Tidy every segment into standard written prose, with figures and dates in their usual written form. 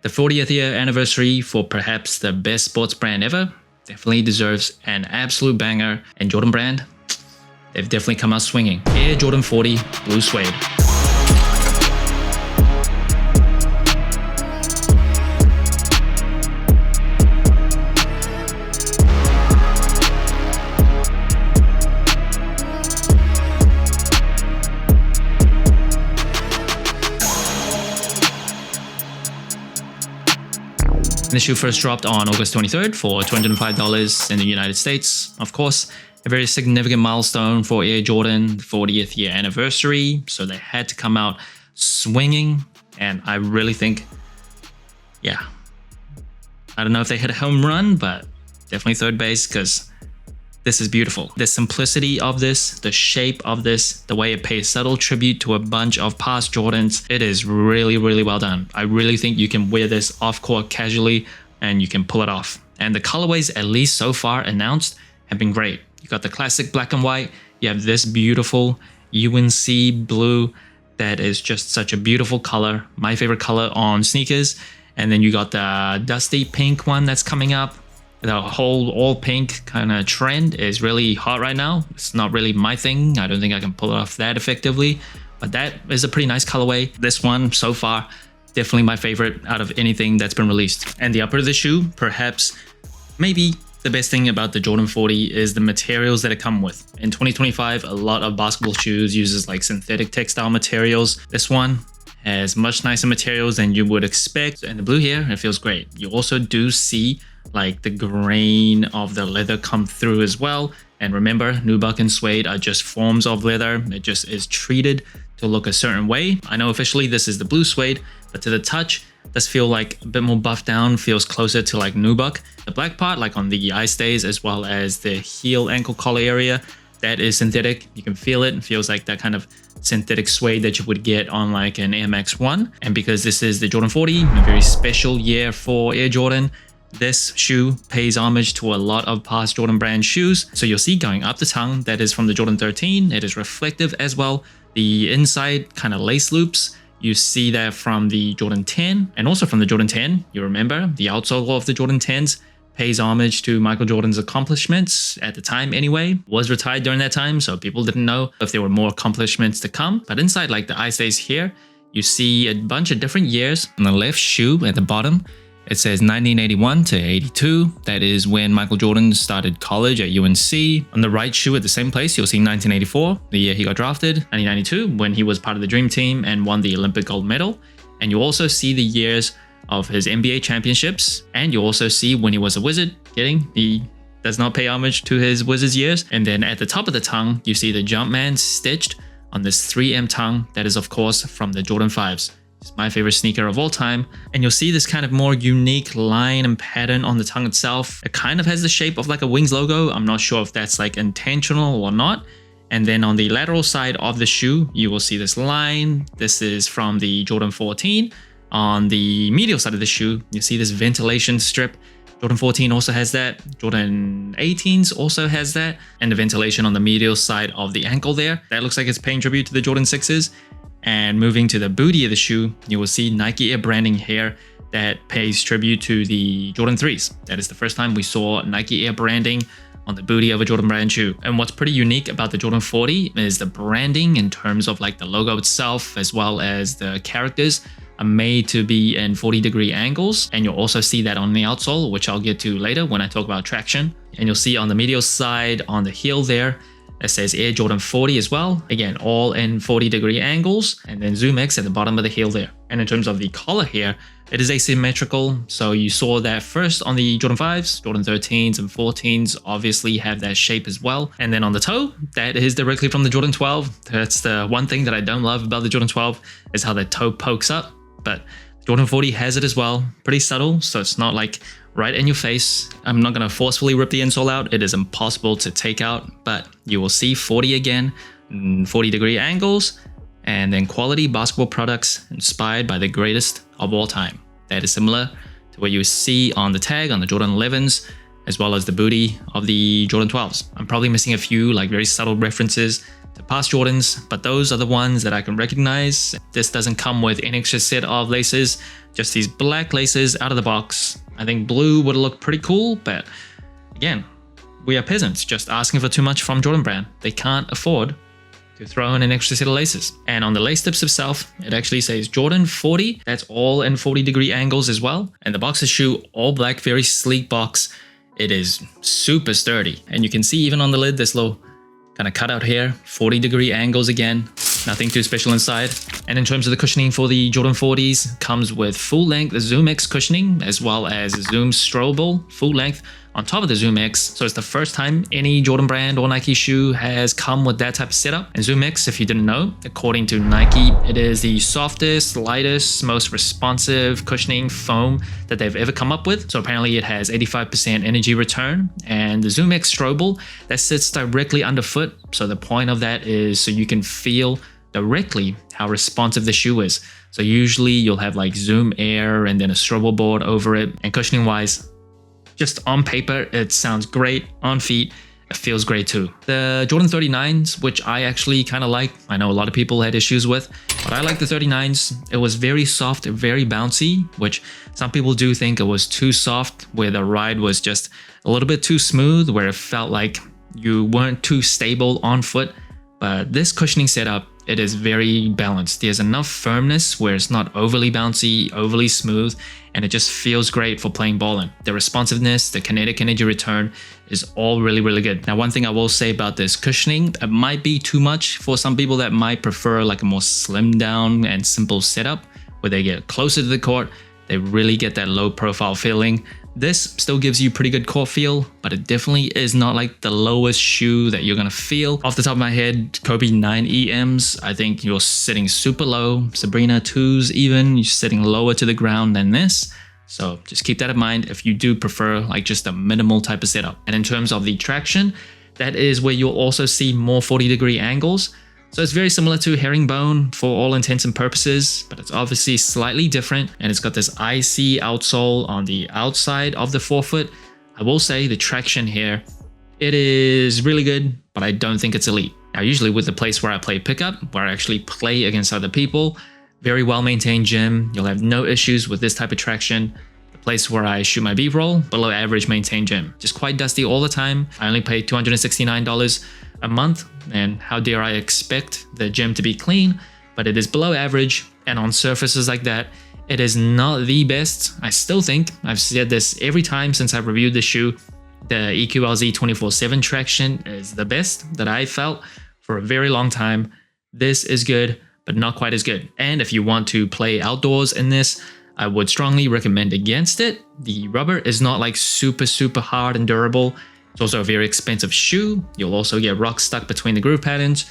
The 40th year anniversary for perhaps the best sports brand ever definitely deserves an absolute banger, and Jordan brand, they've definitely come out swinging. Air Jordan 40 Blue Suede. The shoe first dropped on August 23rd for $205 in the United States. Of course, a very significant milestone for Air Jordan, 40th year anniversary. So they had to come out swinging. And I really think, yeah, I don't know if they hit a home run, but definitely third base, because this is beautiful. The simplicity of this, the shape of this, the way it pays subtle tribute to a bunch of past Jordans, it is really, really well done. I really think you can wear this off court casually and you can pull it off. And the colorways, at least so far announced, have been great. You got the classic black and white. You have this beautiful UNC blue that is just such a beautiful color. My favorite color on sneakers. And then you got the dusty pink one that's coming up. The whole all pink kind of trend is really hot right now. It's not really my thing. I don't think I can pull it off that effectively, but that is a pretty nice colorway. This one so far, definitely my favorite out of anything that's been released. And the upper of the shoe, perhaps, maybe the best thing about the Jordan 40 is the materials that it come with. In 2025, a lot of basketball shoes uses like synthetic textile materials. This one has much nicer materials than you would expect. And the blue here, it feels great. You also do see like the grain of the leather come through as well. And remember, nubuck and suede are just forms of leather. It just is treated to look a certain way. I know officially this is the blue suede, but to the touch, does feel like a bit more buffed down, feels closer to like nubuck. The black part, like on the eye stays as well as the heel ankle collar area, that is synthetic. You can feel it. It feels like that kind of synthetic suede that you would get on like an Air Max 1. And because this is the Jordan 40, a very special year for Air Jordan, this shoe pays homage to a lot of past Jordan brand shoes. So you'll see going up the tongue, that is from the Jordan 13. It is reflective as well. The inside kind of lace loops, you see that from the Jordan 10 and also from the Jordan 10. You remember the outsole of the Jordan 10s pays homage to Michael Jordan's accomplishments at the time anyway. Was retired during that time, so people didn't know if there were more accomplishments to come. But inside like the eye stays here, you see a bunch of different years. On the left shoe at the bottom, it says 1981 to 82. That is when Michael Jordan started college at UNC. On the right shoe at the same place, you'll see 1984, the year he got drafted. 1992, when he was part of the Dream Team and won the Olympic gold medal. And you also see the years of his NBA championships. And you also see when he was a Wizard, he does not pay homage to his Wizards years. And then at the top of the tongue, you see the Jumpman stitched on this 3M tongue. That is, of course, from the Jordan 5s. It's my favorite sneaker of all time. And you'll see this kind of more unique line and pattern on the tongue itself. It kind of has the shape of like a Wings logo. I'm not sure if that's like intentional or not. And then on the lateral side of the shoe, you will see this line. This is from the Jordan 14. On the medial side of the shoe, you see this ventilation strip. Jordan 14 also has that. Jordan 18s also has that. And the ventilation on the medial side of the ankle there. That looks like it's paying tribute to the Jordan 6s. And moving to the booty of the shoe, you will see Nike Air branding here that pays tribute to the Jordan 3s. That is the first time we saw Nike Air branding on the booty of a Jordan brand shoe. And what's pretty unique about the Jordan 40 is the branding in terms of like the logo itself, as well as the characters are made to be in 40-degree angles. And you'll also see that on the outsole, which I'll get to later when I talk about traction. And you'll see on the medial side, on the heel there, it says Air Jordan 40 as well. Again, all in 40-degree angles, and then Zoom X at the bottom of the heel there. And in terms of the collar here, it is asymmetrical. So you saw that first on the Jordan 5s, Jordan 13s and 14s obviously have that shape as well. And then on the toe, that is directly from the Jordan 12. That's the one thing that I don't love about the Jordan 12 is how the toe pokes up. But Jordan 40 has it as well, pretty subtle, so it's not like right in your face. I'm not going to forcefully rip the insole out. It is impossible to take out, but you will see 40 again, 40-degree angles, and then quality basketball products inspired by the greatest of all time. That is similar to what you see on the tag on the Jordan 11s, as well as the booty of the Jordan 12s. I'm probably missing a few like very subtle references the past Jordans, but those are the ones that I can recognize. This doesn't come with any extra set of laces, just these black laces out of the box. I think blue would look pretty cool, but again, we are peasants just asking for too much from Jordan Brand. They can't afford to throw in an extra set of laces. And on the lace tips itself, it actually says Jordan 40. That's all in 40-degree angles as well. And the box of shoe, all black, very sleek box. It is super sturdy. And you can see even on the lid, this little kind of cutout here, 40-degree angles again. Nothing too special inside. And in terms of the cushioning for the Jordan 40s, comes with full-length Zoom X cushioning, as well as Zoom Strobel, full-length, on top of the Zoom X. So it's the first time any Jordan Brand or Nike shoe has come with that type of setup. And Zoom X, if you didn't know, according to Nike, it is the softest, lightest, most responsive cushioning foam that they've ever come up with. So apparently it has 85% energy return. And the Zoom X Strobel, that sits directly underfoot. So the point of that is so you can feel directly how responsive the shoe is. So usually you'll have like Zoom Air and then a Strobel board over it. And cushioning wise, just on paper, it sounds great. On feet, it feels great too. The Jordan 39s, which I actually kind of like, I know a lot of people had issues with, but I like the 39s. It was very soft, very bouncy, which some people do think it was too soft, where the ride was just a little bit too smooth, where it felt like you weren't too stable on foot. But this cushioning setup, it is very balanced. There's enough firmness where it's not overly bouncy, overly smooth, and it just feels great for playing ball in. The responsiveness, the kinetic energy return is all really, really good. Now, one thing I will say about this cushioning, it might be too much for some people that might prefer like a more slimmed down and simple setup where they get closer to the court, they really get that low profile feeling. This still gives you pretty good court feel, but it definitely is not like the lowest shoe that you're gonna feel. Off the top of my head, Kobe 9 EMs, I think you're sitting super low. Sabrina 2s even, you're sitting lower to the ground than this. So just keep that in mind if you do prefer like just a minimal type of setup. And in terms of the traction, that is where you'll also see more 40-degree angles. So it's very similar to herringbone for all intents and purposes, but it's obviously slightly different, and it's got this IC outsole on the outside of the forefoot. I will say the traction here, it is really good, but I don't think it's elite. Now, usually with the place where I play pickup, where I actually play against other people, very well-maintained gym, you'll have no issues with this type of traction. The place where I shoot my B-roll, below average maintained gym. Just quite dusty all the time. I only pay $269 a month, and how dare I expect the gym to be clean, but it is below average, and on surfaces like that, it is not the best. I still think, I've said this every time since I've reviewed the shoe, the EQLZ 24/7 traction is the best that I felt for a very long time. This is good, but not quite as good. And if you want to play outdoors in this, I would strongly recommend against it. The rubber is not like super hard and durable. It's also a very expensive shoe. You'll also get rocks stuck between the groove patterns.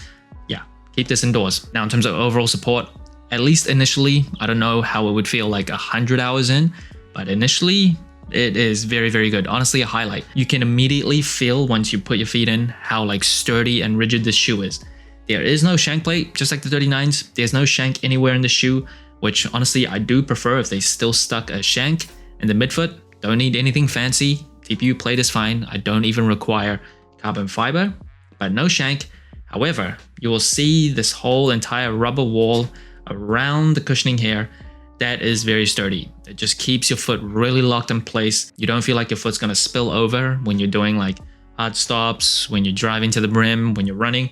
Yeah, keep this indoors. Now, in terms of overall support, at least initially, I don't know how it would feel like 100 hours in, but initially, it is very, very good. Honestly, a highlight. You can immediately feel once you put your feet in how like sturdy and rigid this shoe is. There is no shank plate, just like the 39s. There's no shank anywhere in the shoe, which honestly, I do prefer if they still stuck a shank in the midfoot. Don't need anything fancy. TPU plate is fine. I don't even require carbon fiber, but no shank. However, you will see this whole entire rubber wall around the cushioning here. That is very sturdy. It just keeps your foot really locked in place. You don't feel like your foot's gonna spill over when you're doing like hard stops, when you're driving to the rim, when you're running.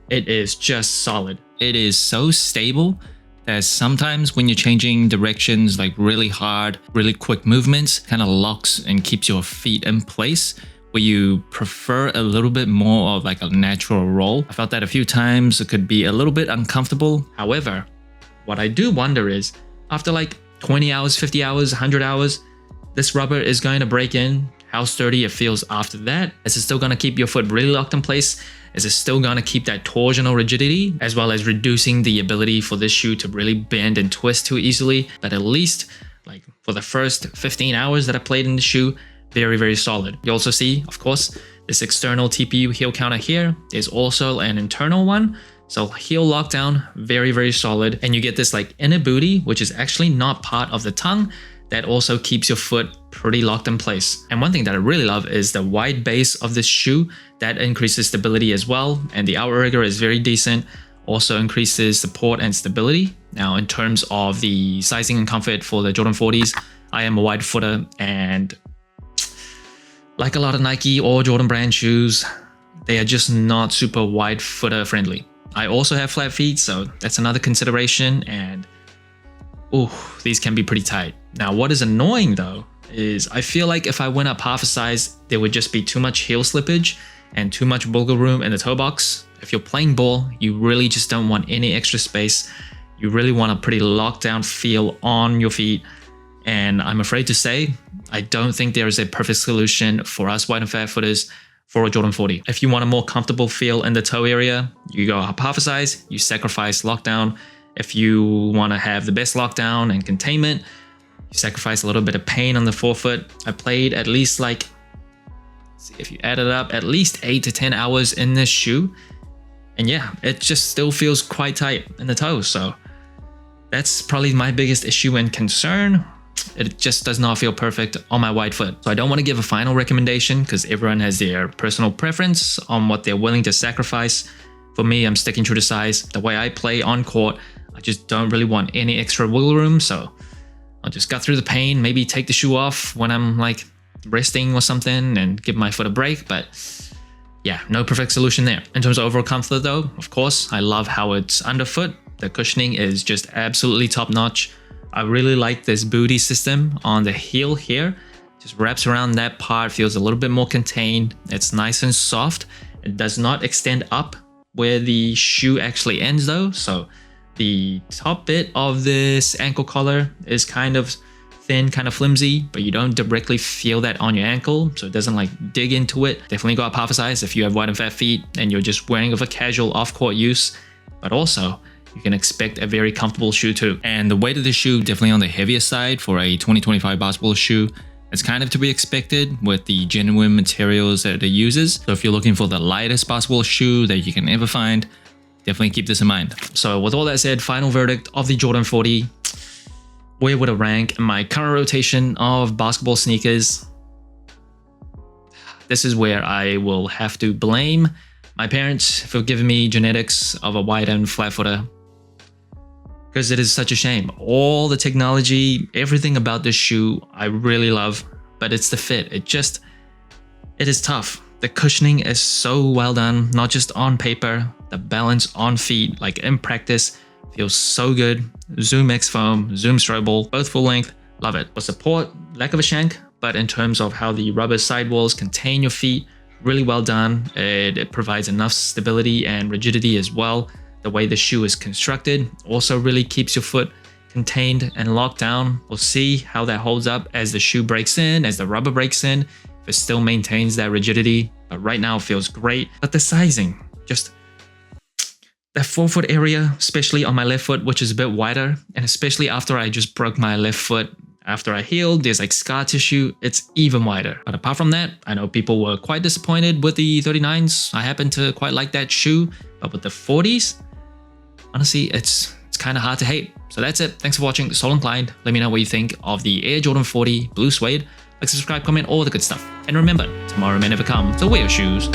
It is just solid. It is so stable that sometimes when you're changing directions, like really hard, really quick movements, kind of locks and keeps your feet in place where you prefer a little bit more of like a natural roll. I felt that a few times. It could be a little bit uncomfortable. However, what I do wonder is after like 20 hours, 50 hours, 100 hours, this rubber is going to break in. How sturdy it feels after that. Is it still going to keep your foot really locked in place? Is it still going to keep that torsional rigidity, as well as reducing the ability for this shoe to really bend and twist too easily? But at least like for the first 15 hours that I played in the shoe, very, very solid. You also see, of course, this external TPU heel counter here. There's also an internal one. So heel lockdown, very, very solid. And you get this like inner booty, which is actually not part of the tongue. that also keeps your foot pretty locked in place. And one thing that I really love is the wide base of this shoe. That increases stability as well, and the outrigger is very decent, also increases support and stability. Now in terms of the sizing and comfort for the Jordan 40s, I am a wide footer, and like a lot of Nike or Jordan brand shoes, they are just not super wide footer friendly. I also have flat feet, so that's another consideration, and these can be pretty tight. Now what is annoying though is I feel like if I went up half a size, there would just be too much heel slippage and too much wiggle room in the toe box. If you're playing ball, you really just don't want any extra space. You really want a pretty locked down feel on your feet. And I'm afraid to say, I don't think there is a perfect solution for us wide and fat footers for a Jordan 40. If you want a more comfortable feel in the toe area, you go up half a size, you sacrifice lockdown. If you want to have the best lockdown and containment, you sacrifice a little bit of pain on the forefoot. I played at least like, if you add it up, at least 8 to 10 hours in this shoe. And yeah, it just still feels quite tight in the toes. So that's probably my biggest issue and concern. It just does not feel perfect on my wide foot. So I don't want to give a final recommendation because everyone has their personal preference on what they're willing to sacrifice. For me, I'm sticking true to size. The way I play on court, I just don't really want any extra wiggle room. So I'll just gut through the pain, maybe take the shoe off when I'm like resting or something and give my foot a break. But yeah, no perfect solution there. In terms of overall comfort though, of course, I love how it's underfoot. The cushioning is just absolutely top notch. I really like this booty system on the heel here. Just wraps around that part, feels a little bit more contained. It's nice and soft. It does not extend up where the shoe actually ends though. So the top bit of this ankle collar is kind of thin, kind of flimsy, but you don't directly feel that on your ankle, so it doesn't like dig into it. Definitely go up half a size if you have wide and fat feet and you're just wearing it for casual off-court use, but also you can expect a very comfortable shoe too. And the weight of the shoe definitely on the heavier side for a 2025 basketball shoe. It's kind of to be expected with the genuine materials that it uses. So if you're looking for the lightest basketball shoe that you can ever find, definitely keep this in mind. So with all that said, final verdict of the Jordan 40. Where would it rank in my current rotation of basketball sneakers? This is where I will have to blame my parents for giving me genetics of a wide and flat footer, because it is such a shame. All the technology, everything about this shoe, I really love, but it's the fit. It is tough. The cushioning is so well done, not just on paper, the balance on feet, like in practice, feels so good. Zoom X foam, Zoom Strobel, both full length, love it. For support, lack of a shank, but in terms of how the rubber sidewalls contain your feet, really well done. It provides enough stability and rigidity as well. The way the shoe is constructed also really keeps your foot contained and locked down. We'll see how that holds up as the shoe breaks in, as the rubber breaks in, if it still maintains that rigidity. But right now it feels great. But the sizing, just that forefoot area, especially on my left foot, which is a bit wider, and especially after I just broke my left foot after I healed, there's like scar tissue, it's even wider. But apart from that, I know people were quite disappointed with the 39s. I happen to quite like that shoe, but with the 40s, honestly, it's kind of hard to hate. So that's it. Thanks for watching. Soul Inclined. Let me know what you think of the Air Jordan 40 Blue Suede. Like, subscribe, comment, all the good stuff. And remember, tomorrow may never come, so wear your shoes.